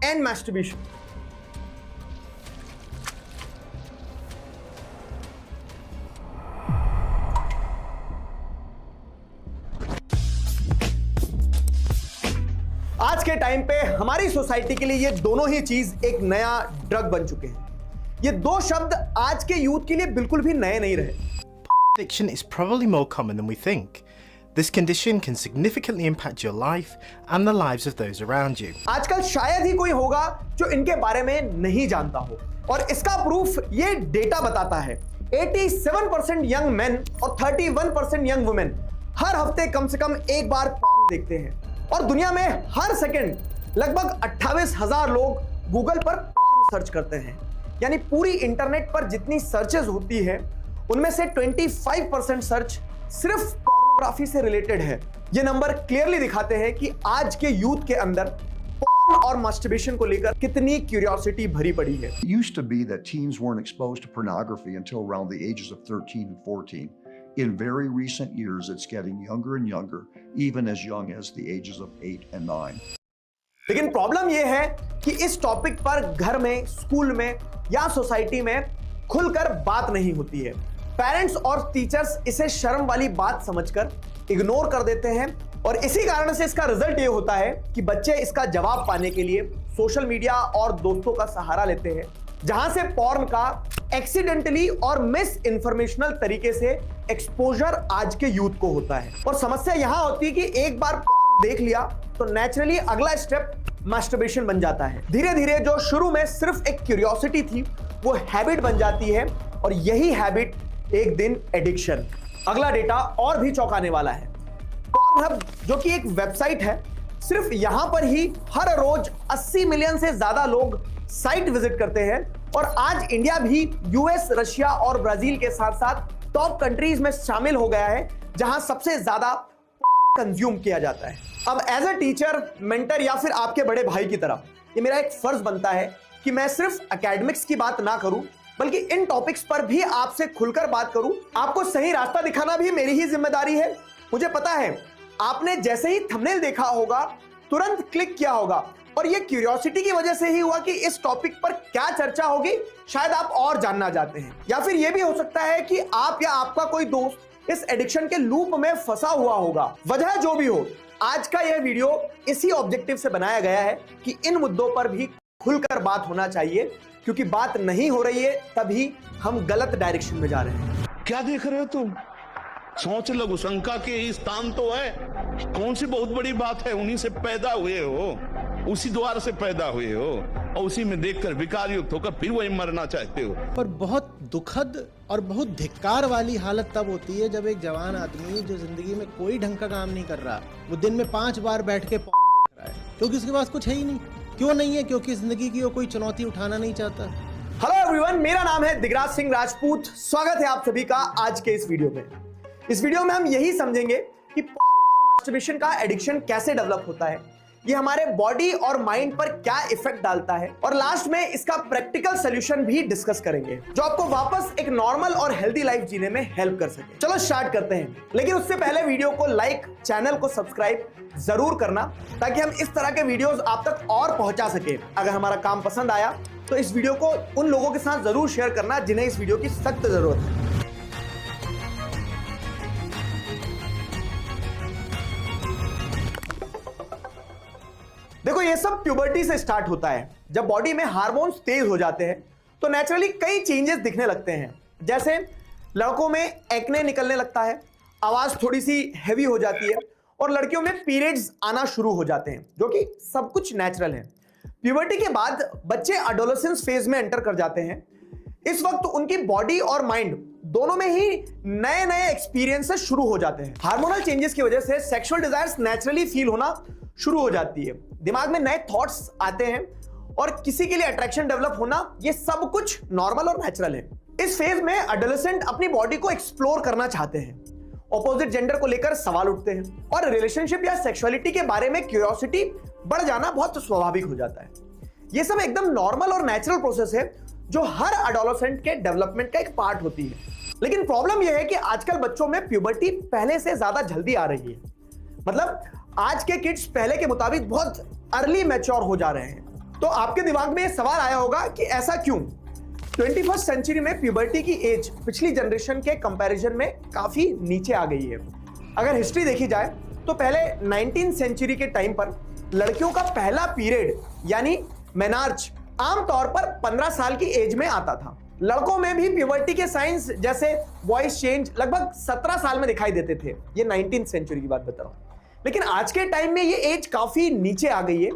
and masturbation. आज के time पे हमारी सोसाइटी के लिए ये दोनों ही चीज एक नया ड्रग बन चुके हैं। ये दो शब्द आज के यूथ के लिए बिल्कुल भी नए नहीं रहे। Addiction is probably more common than we think. This condition can significantly impact your life and the lives of those around you. आजकल शायद ही कोई होगा जो इनके बारे में नहीं जानता हो, और इसका प्रूफ ये डेटा बताता है। 87% यंग मेन और 31% यंग वुमेन हर हफ्ते कम से कम एक बार पॉर्न देखते हैं, और दुनिया में हर सेकंड लगभग 28,000 लोग गूगल पर पॉर्न सर्च करते हैं। यानी पूरी इंटरनेट पर जितनी सर्चेस होती है उनमें से 25% सर्च सिर्फ पोर्नोग्राफी से रिलेटेड है। ये नंबर क्लियरली दिखाते हैं कि आज के यूथ के अंदर पॉर्न और मास्टरबेशन को लेकर कितनी क्यूरियोसिटी भरी पड़ी है। It used to be that teens weren't exposed to pornography until around the ages of 13 and 14. In very recent years, it's getting younger and younger, even as young as the ages of 8 and 9. लेकिन problem यह है कि इस topic पर घर में, school में या सोसाइटी में खुलकर बात नहीं होती है। पेरेंट्स और टीचर्स इसे शर्म वाली बात समझकर इग्नोर कर देते हैं, और इसी कारण से इसका रिजल्ट ये होता है कि बच्चे इसका जवाब पाने के लिए सोशल मीडिया और दोस्तों का सहारा लेते हैं, जहां से पॉर्न का एक्सीडेंटली और मिस इंफॉर्मेशनल तरीके से एक्सपोजर आज के यूथ को होता है। और समस्या यहां होती है कि एक बार पॉर्न देख लिया तो नेचुरली अगला स्टेप मास्टरबेशन बन जाता है। धीरे धीरे जो शुरू में सिर्फ एक क्यूरियोसिटी थी वो हैबिट बन जाती है, और यही हैबिट एक दिन एडिक्शन। अगला डेटा और भी चौंकाने वाला है। पॉर्नहब जो कि एक वेबसाइट है, सिर्फ यहां पर ही हर रोज 80 मिलियन से ज्यादा लोग साइट विजिट करते हैं, और आज इंडिया भी यूएस, रशिया और ब्राजील के साथ साथ टॉप कंट्रीज में शामिल हो गया है जहां सबसे ज्यादा पॉर्न कंज्यूम किया जाता है। अब एज अ टीचर, मेंटर या फिर आपके बड़े भाई की तरह ये मेरा एक फर्ज बनता है कि मैं सिर्फ एकेडमिक्स की बात ना करूं, बल्कि इन टॉपिक्स पर भी आपसे खुलकर बात करूं। आपको सही रास्ता दिखाना भी मेरी ही जिम्मेदारी है। मुझे पता है आपने जैसे ही थंबनेल देखा होगा तुरंत क्लिक किया होगा, और ये क्यूरियोसिटी की वजह से ही हुआ कि इस टॉपिक पर क्या चर्चा होगी शायद आप और जानना चाहते हैं, या फिर यह भी हो सकता है कि आप या आपका कोई दोस्त इस एडिक्शन के लूप में फंसा हुआ होगा। वजह जो भी हो, आज का यह वीडियो इसी ऑब्जेक्टिव से बनाया गया है कि इन मुद्दों पर भी खुलकर बात होना चाहिए, क्योंकि बात नहीं हो रही है तभी हम गलत डायरेक्शन में जा रहे हैं। क्या देख रहे हो तुम? सोच लघु शंका के ही स्थान तो है। कौन सी बहुत बड़ी बात है? उन्हीं से पैदा हुए हो, उसी द्वार से पैदा हुए हो, और उसी में देखकर विकार युक्त होकर फिर वही मरना चाहते हो। पर बहुत दुखद और बहुत धिक्कार वाली हालत तब होती है जब एक जवान आदमी जो जिंदगी में कोई ढंग का काम नहीं कर रहा, वो दिन में 5 बार बैठ के पॉर्न देख रहा है, क्योंकि उसके पास कुछ है ही नहीं। क्यों नहीं है? क्योंकि जिंदगी की वो कोई चुनौती उठाना नहीं चाहता। हेलो एवरीवन, मेरा नाम है दिगराज सिंह राजपूत। स्वागत है आप सभी का आज के इस वीडियो में। इस वीडियो में हम यही समझेंगे कि पॉर्न और मास्टरबेशन का एडिक्शन कैसे डेवलप होता है, ये हमारे बॉडी और माइंड पर क्या इफेक्ट डालता है, और लास्ट में इसका प्रैक्टिकल सॉल्यूशन भी डिस्कस करेंगे जो आपको वापस एक नॉर्मल और हेल्दी लाइफ जीने में हेल्प कर सके। चलो स्टार्ट करते हैं, लेकिन उससे पहले वीडियो को लाइक, चैनल को सब्सक्राइब जरूर करना, ताकि हम इस तरह के वीडियोस आप तक और पहुंचा सके। अगर हमारा काम पसंद आया तो इस वीडियो को उन लोगों के साथ जरूर शेयर करना जिन्हें इस वीडियो की सख्त जरूरत है। देखो, ये सब प्यूबर्टी से स्टार्ट होता है। जब बॉडी में हार्मोन्स तेज हो जाते हैं तो नेचुरली कई चेंजेस दिखने लगते हैं। जैसे लड़कों में एक्ने निकलने लगता है, आवाज थोड़ी सी हैवी हो जाती है, और लड़कियों में पीरियड्स आना शुरू हो जाते हैं, जो कि सब कुछ नेचुरल है। प्यूबर्टी के बाद बच्चे एडोलेसेंस फेज में एंटर कर जाते हैं। इस वक्त उनकी बॉडी और माइंड दोनों में ही नए नए एक्सपीरियंसेस शुरू हो जाते हैं। हार्मोनल चेंजेस की वजह से सेक्सुअल डिजायर्स नेचुरली फील होना शुरू हो जाती है, दिमाग में नए थॉट्स आते हैं, और किसी के लिए अट्रैक्शन डेवलप होना, ये सब कुछ नॉर्मल और नेचुरल है। इस फेज में एडोलेसेंट अपनी बॉडी को एक्सप्लोर करना चाहते हैं, ऑपोजिट जेंडर को लेकर सवाल उठते हैं, और रिलेशनशिप या सेक्सुअलिटी के बारे में क्यूरियोसिटी बढ़ जाना बहुत स्वाभाविक हो जाता है। ये सब एकदम नॉर्मल और नेचुरल प्रोसेस है जो हर एडोलेसेंट के डेवलपमेंट का एक पार्ट होती है। लेकिन प्रॉब्लम यह है कि आजकल बच्चों में प्यूबर्टी पहले से ज्यादा जल्दी आ रही है। मतलब आज के किड्स पहले के मुताबिक बहुत अर्ली मैच्योर हो जा रहे हैं। तो आपके दिमाग में ये सवाल आया होगा कि ऐसा क्यों? 21st सेंचुरी में प्यूबर्टी की एज पिछली जनरेशन के कंपैरिजन में काफी नीचे आ गई है। अगर हिस्ट्री देखी जाए तो पहले 19th सेंचुरी के टाइम पर लड़कियों का पहला पीरियड यानी मेनार्च आमतौर पर 15 साल की एज में आता था। लड़कों में भी प्यूबर्टी के साइंस जैसे वॉइस चेंज लगभग 17 साल में दिखाई देते थे। ये 19th सेंचुरी की बात बता रहा हूं। लेकिन आज के टाइम में ये एज काफी नीचे आ गई है।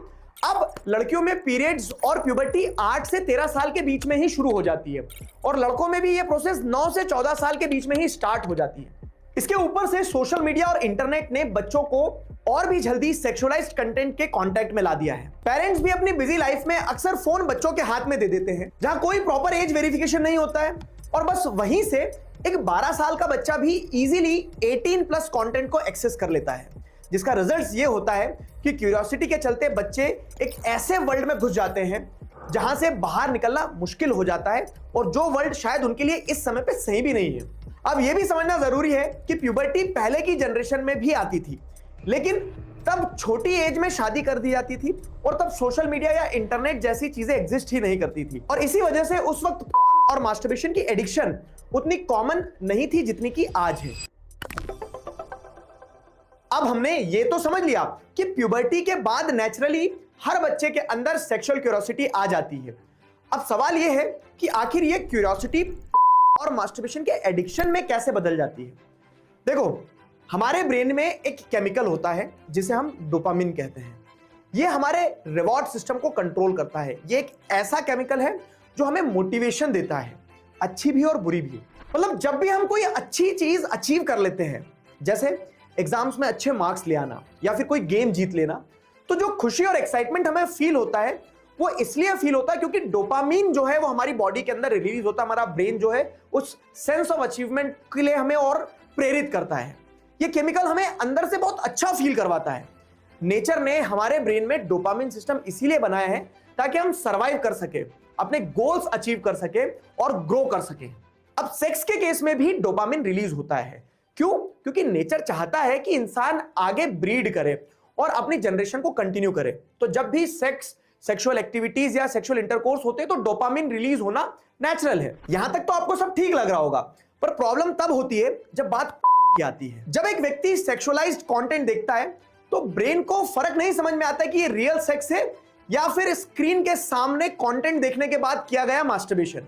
अब लड़कियों में पीरियड्स और प्यूबर्टी 8 से 13 साल के बीच में ही शुरू हो जाती है और लड़कों में भी ये प्रोसेस 9 से 14 साल के बीच में ही स्टार्ट हो जाती है। इसके ऊपर से सोशल मीडिया और इंटरनेट ने बच्चों को और भी जल्दी सेक्सुअलाइज्ड कंटेंट के कांटेक्ट में ला दिया है। पेरेंट्स भी अपनी बिजी लाइफ में अक्सर फोन बच्चों के हाथ में दे देते हैं, जहां कोई प्रॉपर एज वेरिफिकेशन नहीं होता है और बस वहीं से एक 12 साल का बच्चा भी इजीली 18+ कंटेंट को एक्सेस कर लेता है, जिसका रिजल्ट ये होता है कि क्यूरियोसिटी के चलते बच्चे एक ऐसे वर्ल्ड में घुस जाते हैं जहां से बाहर निकलना मुश्किल हो जाता है और जो वर्ल्ड शायद उनके लिए इस समय पे सही भी नहीं है। अब यह भी समझना जरूरी है कि प्यूबर्टी पहले की जनरेशन में भी आती थी, लेकिन तब छोटी एज में शादी कर दी जाती थी और तब सोशल मीडिया या इंटरनेट जैसी चीजें एग्जिस्ट ही नहीं करती थी और इसी वजह से उस वक्त और मास्टरबेशन की एडिक्शन उतनी कॉमन नहीं थी जितनी की आज है। अब हमने ये तो समझ लिया कि प्यूबर्टी के बाद नेचुरली हर बच्चे के अंदर सेक्सुअल क्यूरियोसिटी आ जाती है। अब सवाल यह है कि आखिर ये क्यूरियोसिटी और मास्टरबेशन के एडिक्शन में कैसे बदल जाती है। देखो, हमारे ब्रेन में एक केमिकल होता है जिसे हम डोपामिन कहते हैं। ये हमारे रिवॉर्ड सिस्टम को कंट्रोल करता है। ये एक ऐसा केमिकल है जो हमें मोटिवेशन देता है, अच्छी भी और बुरी भी। मतलब जब भी हम कोई अच्छी चीज अचीव कर लेते हैं, जैसे एग्जाम्स में अच्छे मार्क्स ले आना या फिर कोई गेम जीत लेना, तो जो खुशी और एक्साइटमेंट हमें फील होता है वो इसलिए फील होता है क्योंकि डोपामिन जो है वो हमारी बॉडी के अंदर रिलीज होता है। हमारा ब्रेन जो है उस सेंस ऑफ अचीवमेंट के लिए हमें और प्रेरित करता है। ये केमिकल हमें अंदर से बहुत अच्छा फील करवाता है। नेचर ने हमारे ब्रेन में डोपामिन सिस्टम इसीलिए बनाया है ताकि हम सरवाइव कर सके, अपने गोल्स अचीव कर सके और ग्रो कर सके। अब सेक्स के केस में भी डोपामिन रिलीज होता है। क्यों? क्योंकि नेचर चाहता है कि इंसान आगे ब्रीड करे और अपनी जनरेशन को कंटिन्यू करे। तो जब भी सेक्सुअल एक्टिविटीज या सेक्सुअल इंटरकोर्स होते हैं तो डोपामिन रिलीज होना नेचुरल है। यहां तक तो आपको सब ठीक लग रहा होगा, पर प्रॉब्लम तब होती है जब बात की आती है। जब एक व्यक्ति सेक्सुअलाइज्ड कंटेंट देखता है तो ब्रेन को फर्क नहीं समझ में आता कि ये रियल सेक्स है या फिर स्क्रीन के सामने कंटेंट देखने के बाद किया गया मास्टरबेशन।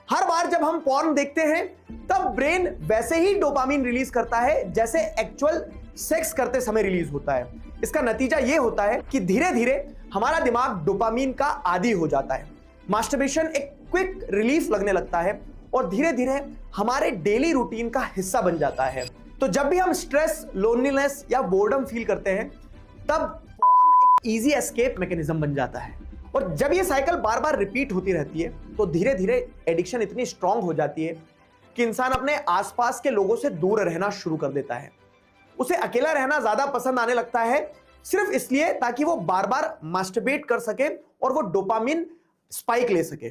हर बार जब हम पॉर्न देखते हैं तब ब्रेन वैसे ही डोपामिन रिलीज करता है जैसे एक्चुअल सेक्स करते समय रिलीज होता है। इसका नतीजा यह होता है कि धीरे धीरे हमारा दिमाग डोपामिन का आदी हो जाता है। मास्टरबेशन एक क्विक रिलीफ लगने लगता है और धीरे धीरे हमारे डेली रूटीन का हिस्सा बन जाता है। तो जब भी हम स्ट्रेस, लोनलीनेस या बोर्डम फील करते हैं तब पॉर्न एक इजी एस्केप मैकेनिज्म बन जाता है। और जब ये साइकिल बार बार रिपीट होती रहती है तो धीरे धीरे एडिक्शन इतनी स्ट्रांग हो जाती है कि इंसान अपने आसपास के लोगों से दूर रहना शुरू कर देता है। उसे अकेला रहना ज्यादा पसंद आने लगता है, सिर्फ इसलिए ताकि वो बार बार मास्टरबेट कर सके और वो डोपामिन स्पाइक ले सके।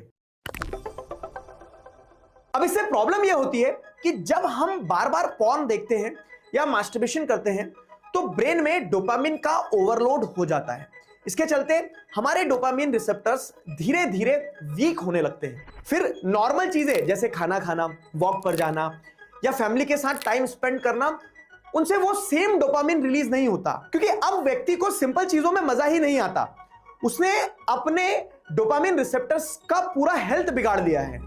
अब इससे प्रॉब्लम यह होती है कि जब हम बार बार पॉर्न देखते हैं या मास्टरबेशन करते हैं तो ब्रेन में डोपामिन का ओवरलोड हो जाता है। इसके चलते हमारे डोपामिन रिसेप्टर्स धीरे धीरे वीक होने लगते हैं। फिर नॉर्मल चीजें जैसे खाना खाना, वॉक पर जाना या फैमिली के साथ टाइम स्पेंड करना, उनसे वो सेम डोपामिन रिलीज नहीं होता क्योंकि अब व्यक्ति को सिंपल चीजों में मजा ही नहीं आता। उसने अपने डोपामिन रिसेप्टर्स का पूरा हेल्थ बिगाड़ लिया है,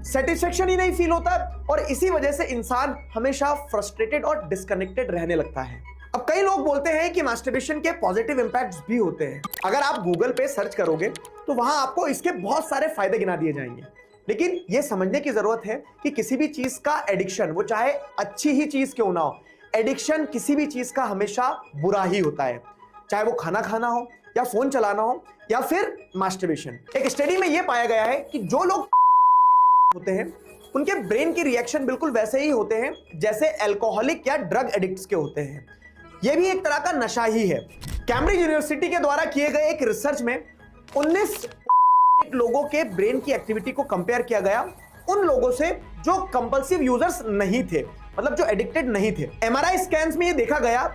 सेटिस्फेक्शन ही नहीं फील होता और इसी वजह से इंसान हमेशा फ्रस्ट्रेटेड और डिस्कनेक्टेड रहने लगता है। अब कई लोग बोलते हैं कि मास्टरबेशन के पॉजिटिव इंपैक्ट्स भी होते हैं। अगर आप गूगल पे सर्च करोगे तो वहां आपको इसके बहुत सारे फायदे गिना दिए जाएंगे, लेकिन यह समझने की जरूरत है कि किसी भी चीज का एडिक्शन, वो चाहे अच्छी ही चीज क्यों ना हो, एडिक्शन किसी भी चीज का हमेशा बुरा ही होता है, चाहे वो खाना खाना हो या फोन चलाना हो या फिर मास्टरबेशन। एक स्टडी में यह पाया गया है कि जो लोग होते हैं उनके ब्रेन के रिएक्शन बिल्कुल वैसे ही होते हैं जैसे अल्कोहलिक या ड्रग एडिक्ट्स के होते हैं। यह भी एक तरह का नशा ही है। कैम्ब्रिज यूनिवर्सिटी के द्वारा किए गए एक रिसर्च में 19 लोगों के ब्रेन की एक्टिविटी को कंपेयर किया गया उन लोगों से जो कंपल्सिव यूजर्स नहीं थे, मतलब जो एडिक्टेड नहीं थे। एमआरआई स्कैन्स में यह देखा गया